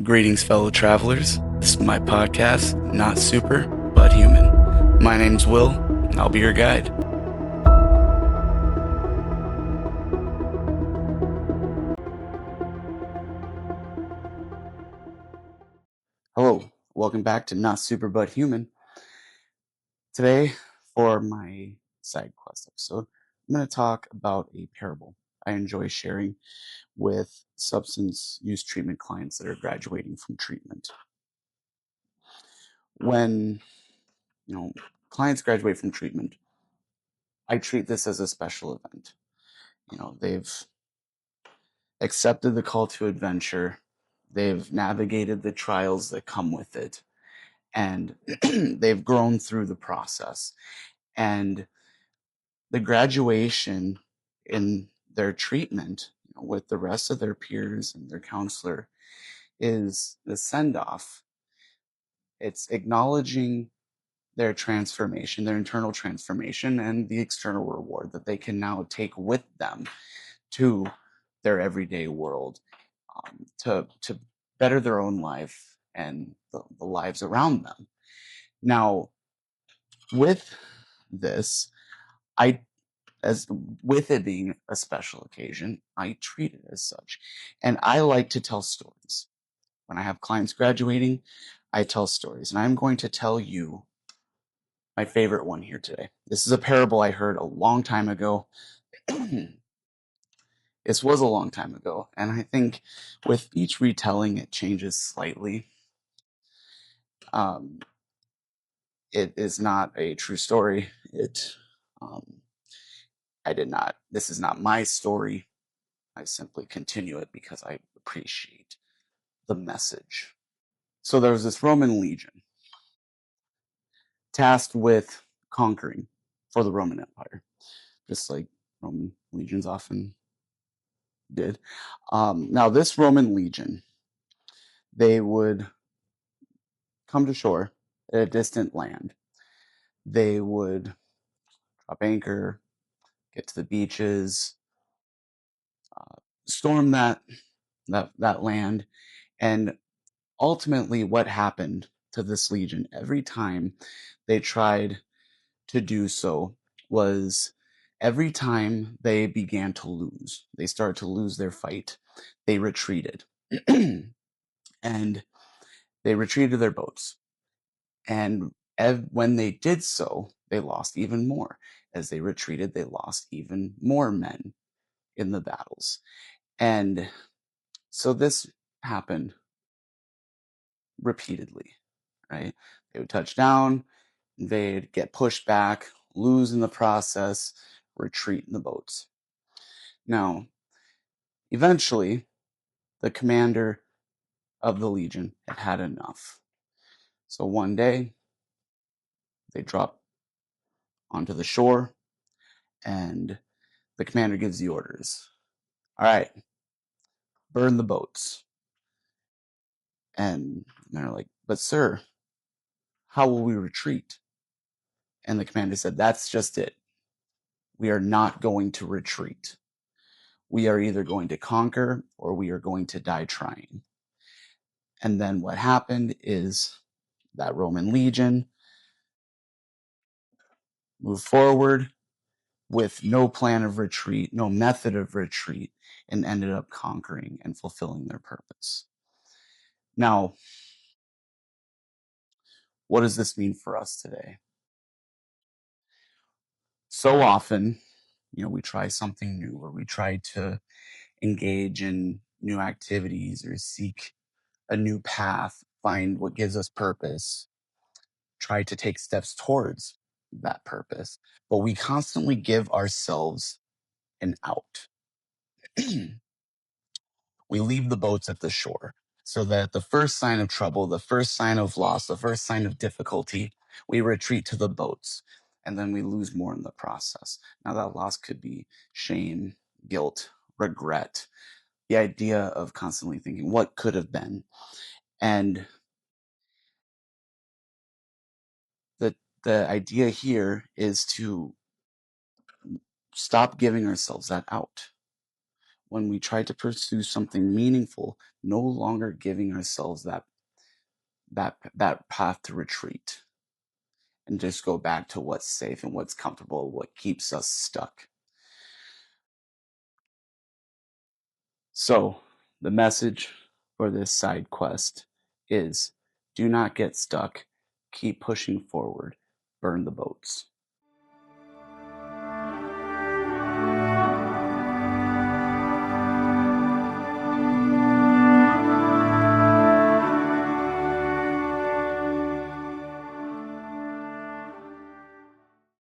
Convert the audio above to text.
Greetings, fellow travelers. This is my podcast, Not Super, but Human. My name's Will, and I'll be your guide. Hello, welcome back to Not Super, but Human. Today, for my side quest episode, I'm going to talk about a parable I enjoy sharing with substance use treatment clients that are graduating from treatment. When clients graduate from treatment, I treat this as a special event. They've accepted the call to adventure, they've navigated the trials that come with it, and they've grown through the process. And the graduation in their treatment with the rest of their peers and their counselor is the send off. It's acknowledging their transformation, their internal transformation, and the external reward that they can now take with them to their everyday world, to better their own life and the lives around them. Now, with this, I as with it being a special occasion, I treat it as such, and I like to tell stories. When I have clients graduating, I tell stories, and I'm going to tell you my favorite one here today. This is a parable I heard a long time ago. This was a long time ago, and I think with each retelling, it changes slightly. Um, it is not a true story. Um, this is not my story. I simply continue it because I appreciate the message. So there was this Roman legion tasked with conquering for the Roman Empire, just like Roman legions often did. Now, this Roman legion, they would come to shore at a distant land. They would drop anchor, get to the beaches, storm that land, and ultimately, what happened to this legion every time they tried to do so was every time they began to lose, they started to lose their fight, they retreated. And they retreated to their boats. And when they did so, they lost even more. As they retreated, they lost even more men in the battles. And so this happened repeatedly, right? They would touch down, invade, get pushed back, lose in the process, retreat in the boats. Now, eventually, the commander of the legion had had enough. So one day, they drop onto the shore, and the commander gives the orders. All right, burn the boats. And they're like, but sir, how will we retreat? And the commander said, that's just it. We are not going to retreat. We are either going to conquer or we are going to die trying. And then what happened is that Roman legion moved forward with no plan of retreat, no method of retreat, and ended up conquering and fulfilling their purpose. Now, what does this mean for us today? So often, we try something new, or we try to engage in new activities or seek a new path, find what gives us purpose, try to take steps towards that purpose. But we constantly give ourselves an out. We leave the boats at the shore so that the first sign of trouble, the first sign of loss, the first sign of difficulty, we retreat to the boats, and then we lose more in the process. Now, that loss could be shame, guilt, regret, the idea of constantly thinking what could have been. And the the idea here is to stop giving ourselves that out. when we try to pursue something meaningful, no longer giving ourselves that path to retreat and just go back to what's safe and what's comfortable, what keeps us stuck. So, the message for this side quest is do not get stuck, keep pushing forward, burn the boats.